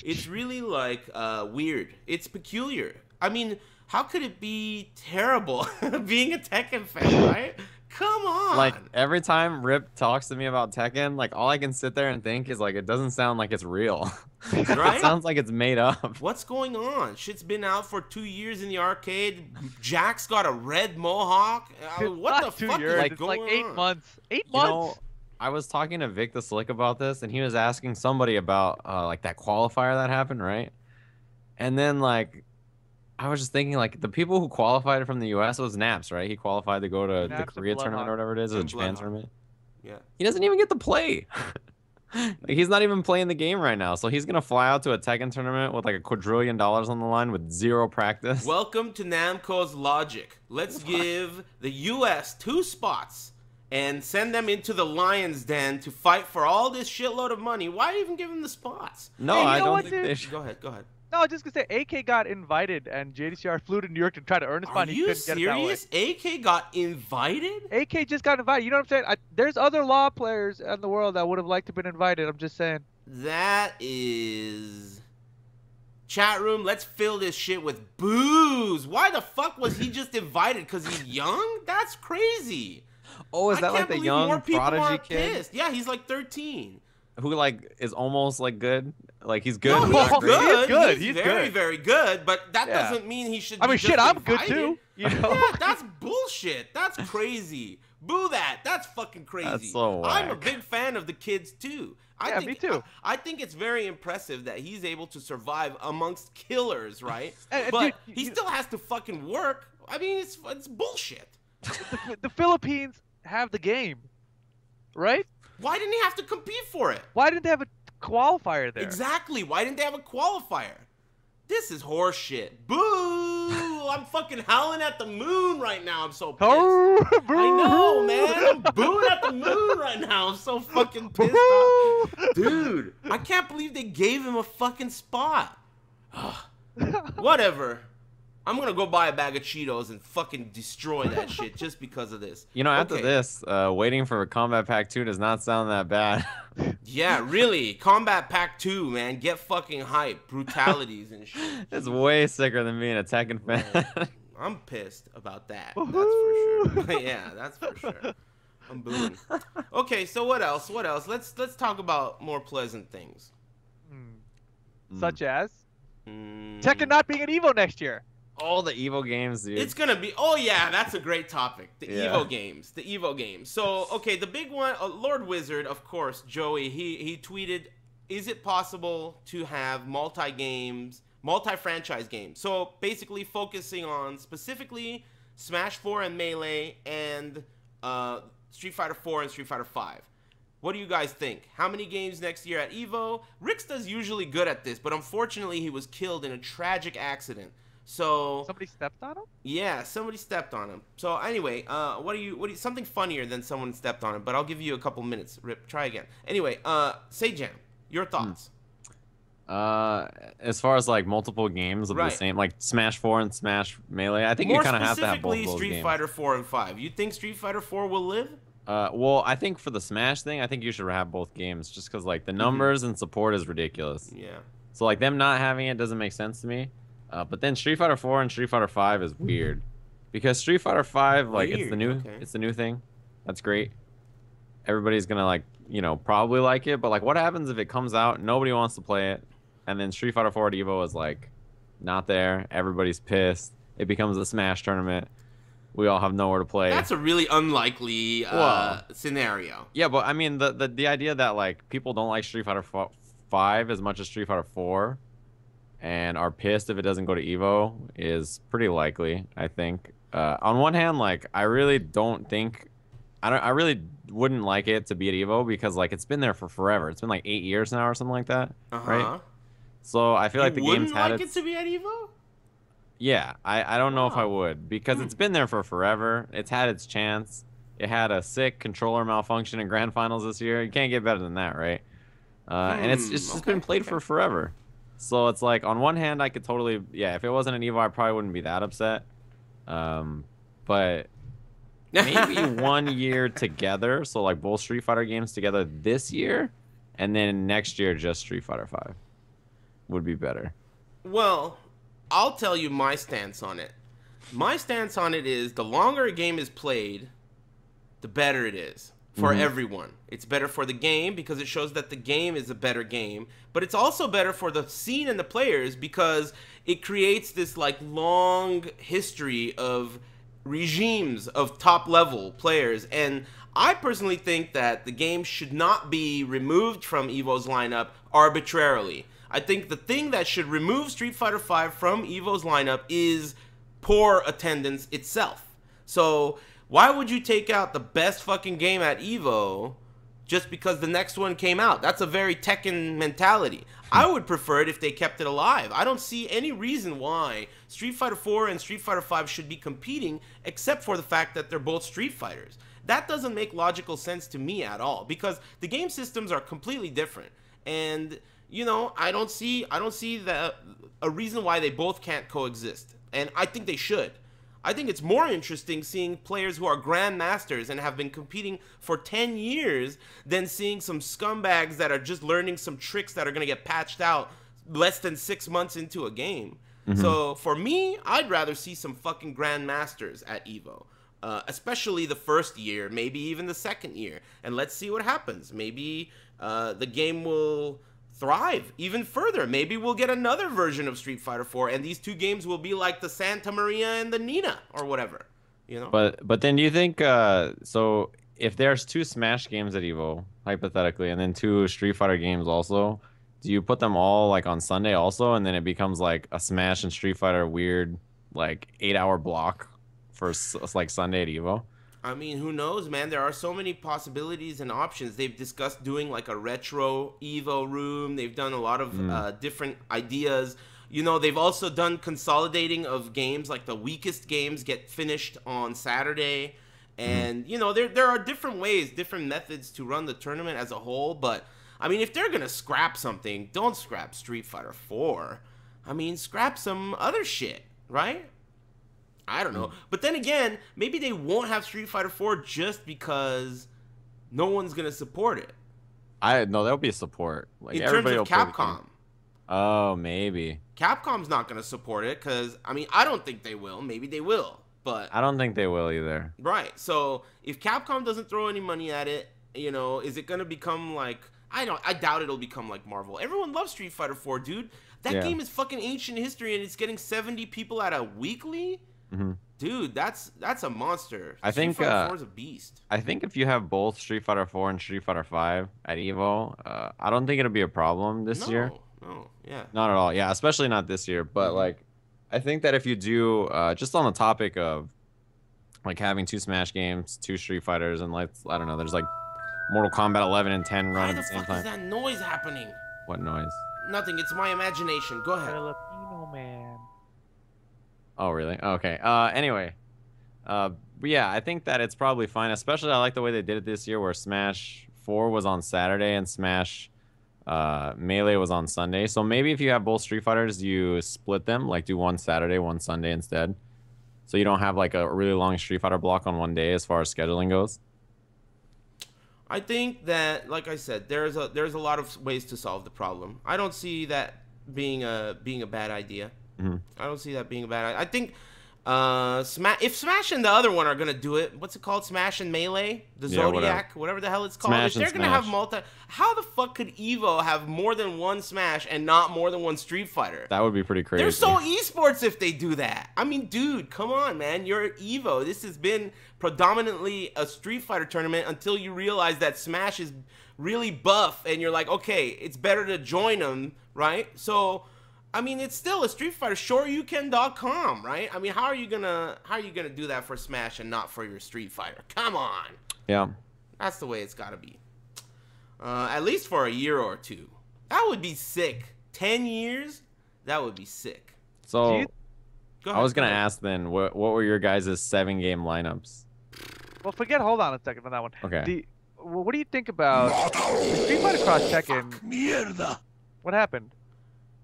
it's really like weird. It's peculiar. I mean, how could it be terrible being a Tekken fan, right? Come on. Like, every time Rip talks to me about Tekken, like, all I can sit there and think is, like, it doesn't sound like it's real. Right? It sounds like it's made up. What's going on? Shit's been out for 2 years in the arcade. Jack's got a red mohawk. What the fuck is like, going on? It's like 8 months. 8 You months? know, I was talking to Vic the Slick about this, and he was asking somebody about, like, that qualifier that happened, right? And then, like, I was just thinking, like, the people who qualified from the U.S. was Naps, right? He qualified to go to the Korea tournament or whatever it is, or the Japan tournament. Yeah. He doesn't even get to play. Like, he's not even playing the game right now. So he's going to fly out to a Tekken tournament with, like, $1 quadrillion on the line with 0 practice. Welcome to Namco's logic. Let's give the U.S. 2 spots and send them into the lion's den to fight for all this shitload of money. Why even give them the spots? No, Hey, I know don't what, think dude? they should. Go ahead. No, I was just gonna say, AK got invited, and JDCR flew to New York to try to earn a spot. Are And he you couldn't get it that way. serious? AK got invited? AK just got invited. You know what I'm saying? There's other law players in the world that would have liked to have been invited. I'm just saying. That is... Chat room, let's fill this shit with booze. Why the fuck was he just invited? Because he's young? That's crazy. Oh, is that like the young prodigy kid? Pissed. Yeah, he's like 13. Who, like, is almost, like, good? Like, he's good. No, but not he's great? good. good. He's He's very, good. very good. But that Yeah. doesn't mean he should I be mean, just shit, I'm invited. good too. You know? Yeah, that's bullshit. That's crazy. Boo that. That's fucking crazy. That's so I'm a whack. big fan of the kids too. Yeah, me too. I think it's very impressive that he's able to survive amongst killers, right? And, But dude, he still has to fucking work. I mean, it's bullshit. the Philippines have the game, right? Why didn't he have to compete for it? Why didn't they have a qualifier there. Exactly. Why didn't they have a qualifier? This is horse shit. Boo! I'm fucking howling at the moon right now. I'm so pissed. I know, man. I'm booing at the moon right now. I'm so fucking pissed off. Dude, I can't believe they gave him a fucking spot. Whatever. I'm gonna go buy a bag of Cheetos and fucking destroy that shit just because of this. You know, after this, waiting for Combat Pack 2 does not sound that bad. Yeah, really. Combat Pack 2, man. Get fucking hype. Brutalities and shit. It's way sicker than being a Tekken fan. I'm pissed about that. That's for sure. Yeah, that's for sure. I'm booing. Okay, so what else? What else? Let's talk about more pleasant things. Such as Tekken not being an Evo next year. All the Evo games, dude. It's gonna be. Oh yeah, that's a great topic. The Evo games. The Evo games. So okay, the big one. Lord Wizard, of course. Joey. He tweeted, "Is it possible to have multi-franchise games?" So basically, focusing on specifically Smash 4 and Melee and Street Fighter 4 and Street Fighter 5. What do you guys think? How many games next year at Evo? Rixta's usually good at this, but unfortunately, he was killed in a tragic accident. So somebody stepped on him? Yeah, somebody stepped on him. So anyway, what do you something funnier than someone stepped on him, but I'll give you a couple minutes. Rip, try again. Anyway, Sejam, your thoughts? As far as like multiple games of the same, like Smash 4 and Smash Melee, I think you kind of have to have both of those Street games. Fighter 4 and 5. You think Street Fighter 4 will live? Well, I think for the Smash thing, I think you should have both games just because like the numbers and support is ridiculous. Yeah. So like them not having it doesn't make sense to me. But then Street Fighter 4 and Street Fighter 5 is weird, because Street Fighter 5 like it's the new thing. That's great. Everybody's gonna like probably like it, but like what happens if it comes out, nobody wants to play it, and then Street Fighter 4 at Evo is like not there. Everybody's pissed. It becomes a Smash tournament. We all have nowhere to play. That's a really unlikely scenario. Yeah, but I mean the idea that like people don't like Street Fighter 5 as much as Street Fighter 4. And are pissed if it doesn't go to Evo is pretty likely, I think. On one hand, like I really wouldn't like it to be at Evo because like it's been there for forever. It's been like 8 years now or something like that, right? So I feel like the game's had it to be at Evo. Yeah, I don't know if I would, because it's been there for forever. It's had its chance. It had a sick controller malfunction in grand finals this year. You can't get better than that, right? And it's just been played for forever. So it's like, on one hand, I could totally, if it wasn't an Evo, I probably wouldn't be that upset. But maybe 1 year together, so like both Street Fighter games together this year, and then next year just Street Fighter 5 would be better. Well, I'll tell you my stance on it. My stance on it is the longer a game is played, the better it is. For everyone. It's better for the game because it shows that the game is a better game, but it's also better for the scene and the players because it creates this like long history of regimes of top level players. And I personally think that the game should not be removed from Evo's lineup arbitrarily. I think the thing that should remove Street Fighter V from Evo's lineup is poor attendance itself. So why would you take out the best fucking game at Evo just because the next one came out? That's a very Tekken mentality. I would prefer it if they kept it alive. I don't see any reason why Street Fighter 4 and Street Fighter 5 should be competing, except for the fact that they're both Street Fighters. That doesn't make logical sense to me at all, because the game systems are completely different. And, I don't see a reason why they both can't coexist. And I think they should. I think it's more interesting seeing players who are grandmasters and have been competing for 10 years than seeing some scumbags that are just learning some tricks that are going to get patched out less than 6 months into a game. So for me, I'd rather see some fucking grandmasters at Evo, especially the first year, maybe even the second year. And let's see what happens. Maybe the game will thrive even further. Maybe we'll get another version of Street Fighter 4, and these two games will be like the Santa Maria and the Nina or whatever, But then do you think so if there's 2 Smash games at Evo hypothetically, and then 2 Street Fighter games also, do you put them all like on Sunday also, and then it becomes like a Smash and Street Fighter weird like 8-hour block for like Sunday at Evo? I mean, who knows, man? There are so many possibilities and options. They've discussed doing like a retro Evo room. They've done a lot of different ideas. You know, they've also done consolidating of games, like the weakest games get finished on Saturday. And, you know, there are different ways, different methods to run the tournament as a whole. But, I mean, if they're going to scrap something, don't scrap Street Fighter 4. I mean, scrap some other shit, right? I don't know. But then again, maybe they won't have Street Fighter 4 just because no one's going to support it. No, there'll be support. Like, in terms of Capcom. Oh, maybe. Capcom's not going to support it because, I mean, I don't think they will. Maybe they will. But I don't think they will either. Right. So if Capcom doesn't throw any money at it, you know, is it going to become like... I doubt it'll become like Marvel. Everyone loves Street Fighter 4, dude. That game is fucking ancient history and it's getting 70 people at a weekly? Dude, that's a monster. I think Street Fighter 4 is a beast. I think if you have both Street Fighter 4 and Street Fighter 5 at Evo, I don't think it'll be a problem this year. No, yeah. Not at all. Yeah, especially not this year. But like, I think that if you do, just on the topic of like having 2 Smash games, 2 Street Fighters, and like, I don't know, there's like Mortal Kombat 11 and 10 run at the same time. Why the fuck is that noise happening? What noise? Nothing. It's my imagination. Go ahead. Filipino man. Oh, really? Okay. Anyway. But yeah, I think that it's probably fine. Especially I like the way they did it this year where Smash 4 was on Saturday and Smash Melee was on Sunday. So maybe if you have both Street Fighters, you split them. Like do one Saturday, one Sunday instead. So you don't have like a really long Street Fighter block on one day as far as scheduling goes. I think that, like I said, there's a lot of ways to solve the problem. I don't see that being a bad idea. I don't see that being a bad idea. I think if Smash and the other one are gonna do it, what's it called? Smash and Melee, the Zodiac, whatever the hell it's called. Smash if they're gonna have how the fuck could Evo have more than one Smash and not more than one Street Fighter? That would be pretty crazy. They're so esports if they do that. I mean, dude, come on, man. You're Evo. This has been predominantly a Street Fighter tournament until you realize that Smash is really buff, and you're like, okay, it's better to join them, right? So. I mean, it's still a Street Fighter. SureYouCan.com, right? I mean, how are you gonna do that for Smash and not for your Street Fighter? Come on. Yeah. That's the way it's gotta be. At least for a year or two. That would be sick. 10 years? That would be sick. So, I was gonna ask then, what were your guys' 7-game lineups? Well, hold on a second for that one. Okay. What do you think about Street Fighter Cross Tekken? What happened?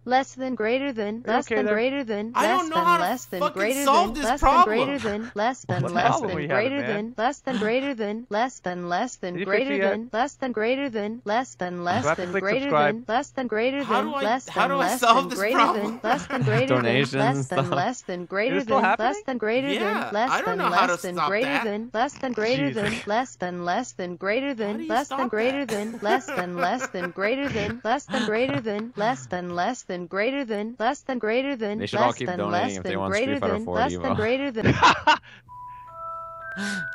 Less than greater than less than greater than I don't less know than how to less than fucking greater solve than this less than problem. greater than less than What less problem than we greater having, than less than greater than less than less than Did you greater fix it than less than greater than less than less Do I have to than click greater subscribe? than less than greater How than do I- less how than do I less solve than this greater problem? than less than greater than Donations less and than stuff. less than greater Is it still than happening? less than greater Yeah, than less I don't than know how to less than stop greater that. than less than greater than Jesus. less than less than greater How do than you less than stop greater that? than less than less than greater than less than greater than less than less than greater than less than greater than They should all less keep than donating less if they than want greater Street Fighter than 4 less Evo. than greater than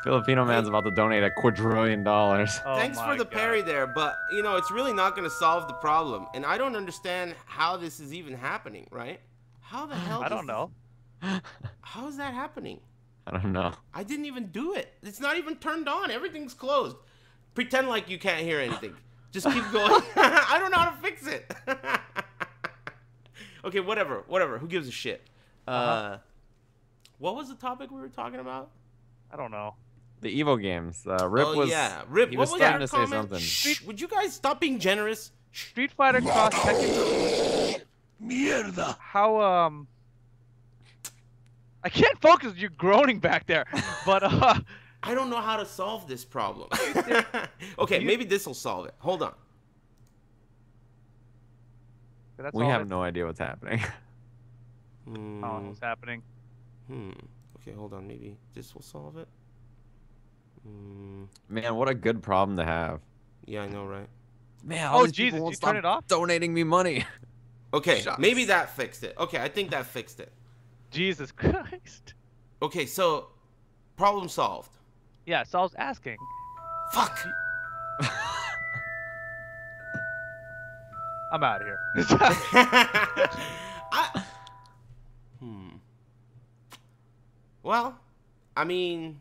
Filipino man's about to donate $1 quadrillion. Thanks for the parry there, but, you know, it's really not going to solve the problem. And I don't understand how this is even happening, right? How the hell I don't know. How is that happening? I don't know. I didn't even do it. It's not even turned on. Everything's closed. Pretend like you can't hear anything. Just keep going. I don't know how to fix it. Okay, whatever. Who gives a shit? What was the topic we were talking about? I don't know. The Evo games. Rip was. Yeah, Rip. He What was was starting your to say comment? something. Shh, would you guys stop being generous? Street Fighter Cross Tekken. Mierda. How I can't focus. You're groaning back there. But I don't know how to solve this problem. Okay, maybe this will solve it. Hold on. We have no idea what's happening. Oh, what's happening? Okay, hold on. Maybe this will solve it. Man, what a good problem to have. Yeah, I know, right? Man, all Oh, these people Jesus, won't you stop turn it off? donating me money. Okay, Shucks. maybe that fixed it. Okay, I think that fixed it. Jesus Christ. Okay, so problem solved. Yeah, so I was asking. Fuck. I'm out of here. Well, I mean,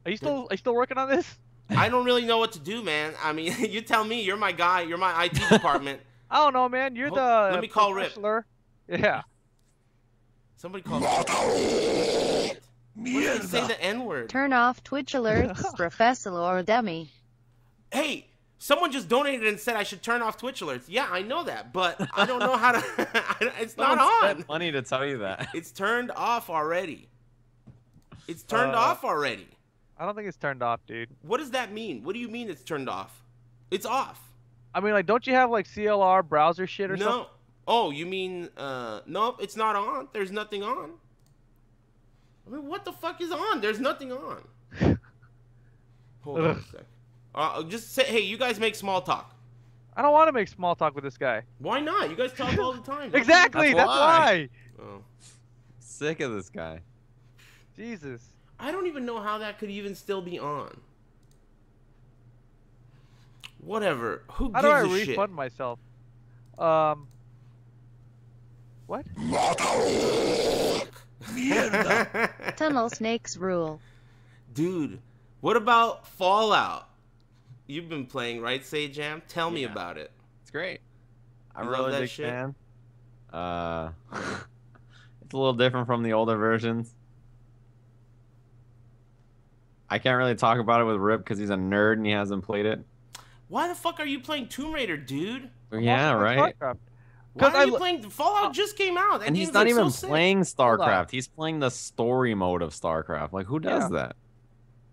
Are you still working on this? I don't really know what to do, man. I mean, you tell me. You're my guy. You're my IT department. I don't know, man. You're the Let me call Rip. professional. Yeah. Somebody call Rip. What did they say the N-word? Turn off Twitch alerts, Professor or dummy. Hey, someone just donated and said I should turn off Twitch alerts. Yeah, I know that, but I don't know how to. It's not on. Spent money to tell you that. It's turned off already. It's turned off already. I don't think it's turned off, dude. What does that mean? What do you mean it's turned off? It's off. I mean, like, don't you have like CLR browser shit or something? No. Oh, you mean nope, it's not on. There's nothing on. I mean, what the fuck is on? There's nothing on. Hold on a sec. Just say, hey, you guys make small talk. I don't want to make small talk with this guy. Why not? You guys talk all the time. Exactly. That's why. Oh. Sick of this guy. Jesus. I don't even know how that could even still be on. Whatever. Who gives How do I a shit? refund myself? What? Tunnel snakes rule. Dude, what about Fallout? You've been playing, right, Jam? Tell me about it. It's great. I'm You a love really that big shit? fan. It's a little different from the older versions. I can't really talk about it with Rip because he's a nerd and he hasn't played it. Why the fuck are you playing Tomb Raider, dude? Yeah, right. Why are you playing? Fallout just came out. That And game's he's not like even so sick. playing on. StarCraft. He's playing the story mode of StarCraft. Like, who does Yeah. that?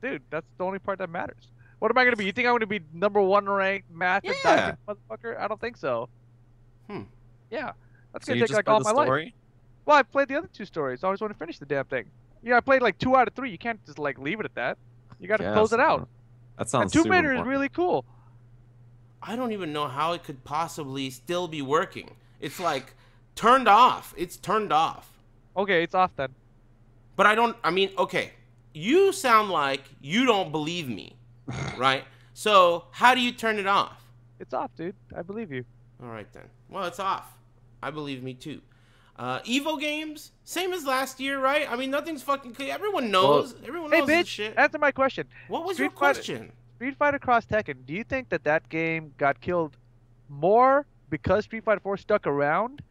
Dude, that's the only part that matters. What am I gonna be? You think I'm gonna be #1 ranked massive Yeah. diamond motherfucker? I don't think so. Yeah, that's So gonna you take just like played all the my life. story? Well, I played the other 2 stories. I always want to finish the damn thing. Yeah, I played like 2 out of 3. You can't just like leave it at that. You got to close it out. That sounds And Tomb super Raider is boring. really cool. I don't even know how it could possibly still be working. It's like turned off. It's turned off. Okay, it's off then. But I mean, okay. You sound like you don't believe me, right? So how do you turn it off? It's off, dude. I believe you. All right then. Well, it's off. I believe me too. Evo games, same as last year, right? I mean, nothing's fucking clear. Everyone knows. Everyone Hey, knows this bitch, shit. answer my question. What was Street your Fighter- question? Street Fighter Cross Tekken, do you think that that game got killed more because Street Fighter 4 stuck around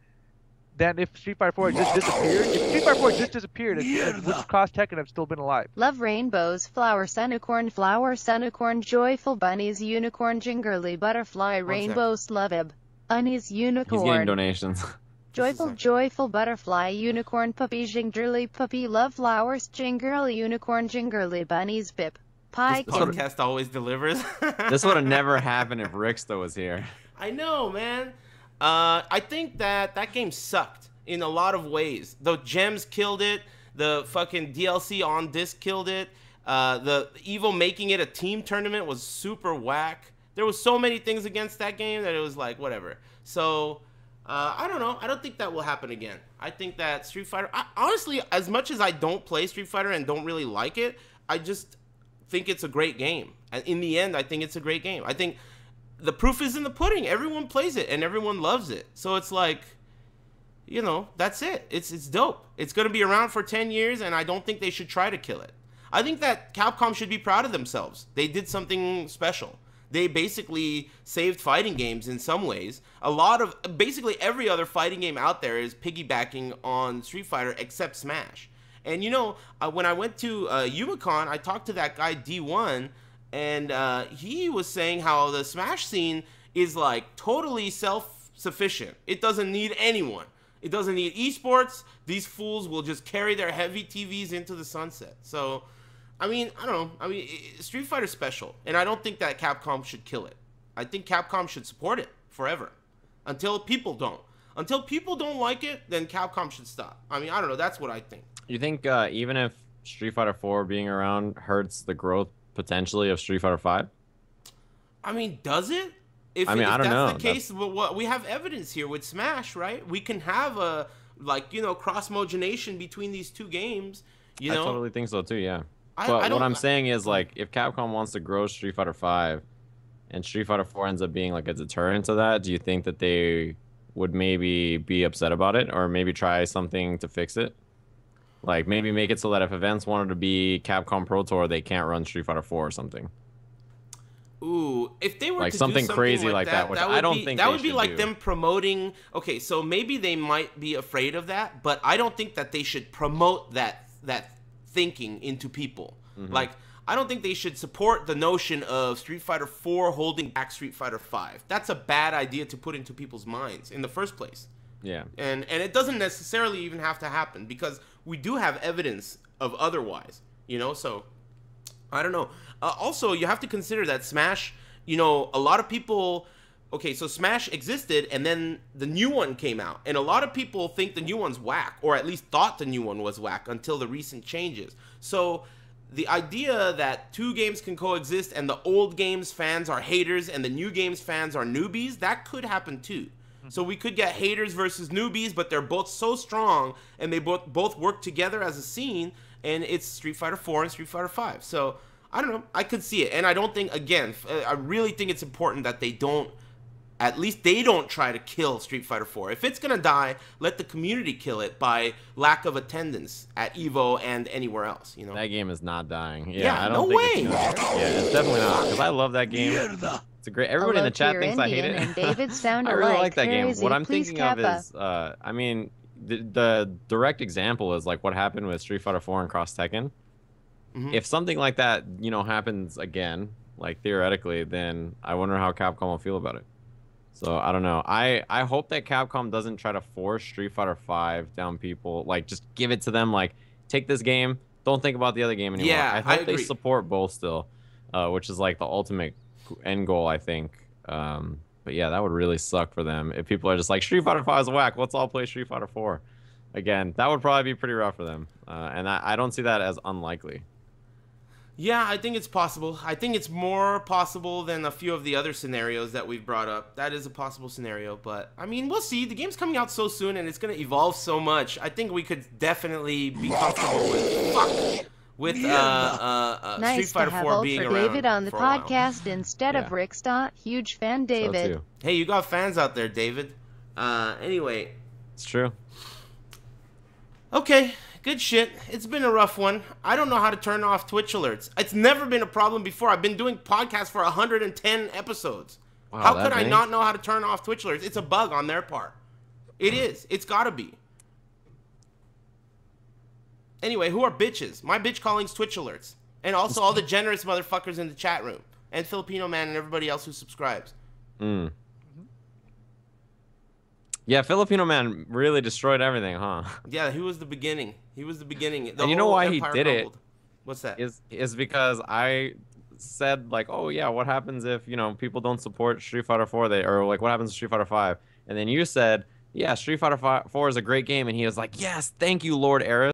than if Street Fighter 4 just disappeared? If Street Fighter 4 just disappeared, would Cross Tekken have still been alive? Love rainbows, flower, sunicorn, joyful bunnies, unicorn, jingerly, butterfly, rainbow, sluvib, bunnies, He's getting unicorn, donations. joyful butterfly, unicorn, puppy, jingerly, puppy, love flowers, jingerly, unicorn, jingerly, bunnies, pip, pie, This podcast always delivers. This would have never happened if Ricksta was here. I know, man. I think that game sucked in a lot of ways. The gems killed it. The fucking DLC on disc killed it. The Evo making it a team tournament was super whack. There was so many things against that game that it was like, whatever. So, I don't know. I don't think that will happen again. I think that Street Fighter... honestly, as much as I don't play Street Fighter and don't really like it, I just think it's a great game. And in the end, I think it's a great game. I think the proof is in the pudding. Everyone plays it and everyone loves it. So it's like, you know, that's it. It's dope. It's going to be around for 10 years and I don't think they should try to kill it. I think that Capcom should be proud of themselves. They did something special. They basically saved fighting games in some ways. Basically every other fighting game out there is piggybacking on Street Fighter except Smash. And you know, when I went to Unicon, I talked to that guy D1, and he was saying how the Smash scene is like totally self-sufficient. It doesn't need anyone. It doesn't need esports. These fools will just carry their heavy TVs into the sunset. So, I mean, I don't know. I mean, Street Fighter's special, and I don't think that Capcom should kill it. I think Capcom should support it forever, until people don't. Until people don't like it, then Capcom should stop. I mean, I don't know. That's what I think. You think even if Street Fighter 4 being around hurts the growth potentially of Street Fighter 5? I mean, does it? If I don't know. That's the case, but we have evidence here with Smash, right? We can have a, like, you know, cross-mogenation between these two games, you know? I totally think so too, yeah. I But don't- what I'm saying is, like, if Capcom wants to grow Street Fighter 5 and Street Fighter 4 ends up being like a deterrent to that, do you think that they would maybe be upset about it or maybe try something to fix it? Like maybe make it so that if events wanted to be Capcom Pro Tour, they can't run Street Fighter 4 or something. Ooh, if they were Like to something do something crazy like that, which I don't think that they would be should like do. them promoting. Okay, so maybe they might be afraid of that, but I don't think that they should promote that thinking into people. Like, I don't think they should support the notion of Street Fighter 4 holding back Street Fighter 5. That's a bad idea to put into people's minds in the first place. Yeah. And it doesn't necessarily even have to happen because we do have evidence of otherwise, you know? So, I don't know. Also, you have to consider that Smash, you know, a lot of people... Okay, so Smash existed, and then the new one came out. And a lot of people think the new one's whack, or at least thought the new one was whack until the recent changes. So the idea that two games can coexist and the old games fans are haters and the new games fans are newbies, that could happen too. So we could get haters versus newbies, but they're both so strong, and they both work together as a scene, and it's Street Fighter 4 and Street Fighter 5. So, I don't know. I could see it. And I don't think, again, I really think it's important that they don't, at least they don't try to kill Street Fighter 4. If it's going to die, let the community kill it by lack of attendance at EVO and anywhere else, you know? That game is not dying. Yeah, Yeah, I don't no think way. it's definitely not. Because I love that game. It's a great. Everybody in the chat thinks I hate it. And David sound I really alike. like that game. Crazy. What I'm Please, thinking of Kappa. is, I mean, the direct example is like what happened with Street Fighter 4 and Cross Tekken. If something like that, you know, happens again, like theoretically, then I wonder how Capcom will feel about it. So I don't know. I hope that Capcom doesn't try to force Street Fighter 5 down people. Like just give it to them. Like take this game. Don't think about the other game anymore. Yeah, I I hope they agree. support both still, which is like the ultimate end goal, I think. But yeah, that would really suck for them if people are just like Street Fighter 5 is whack. Let's all play Street Fighter 4. Again, that would probably be pretty rough for them. And I don't see that as unlikely. Yeah, I think it's possible. I think it's more possible than a few of the other scenarios that we've brought up. That is a possible scenario, but I mean, we'll see. The game's coming out so soon and it's going to evolve so much. I think we could definitely be comfortable with Street Nice to Fighter have 4 Ult being for around David on the for a while. podcast instead of Yeah. Rick Stott. Huge fan, So David. too. Hey, you got fans out there, David. Anyway, It's true. okay, good shit. It's been a rough one. I don't know how to turn off Twitch alerts. It's never been a problem before. I've been doing podcasts for 110 episodes. Wow, How that could I many? not know how to turn off Twitch alerts? It's a bug on their part. It is. It's gotta be. Anyway, who are bitches? My bitch calling's Twitch alerts. And also all the generous motherfuckers in the chat room. And Filipino Man and everybody else who subscribes. Yeah, Filipino Man really destroyed everything, huh? Yeah, he was the beginning. He was the beginning. The And you know whole why he empire did it? crumbled. What's that? Is because I said like, oh yeah, what happens if, you know, people don't support Street Fighter 4? Or like, what happens to Street Fighter 5? And then you said, yeah, Street Fighter 4 is a great game, and he was like, yes, thank you, Lord Eris.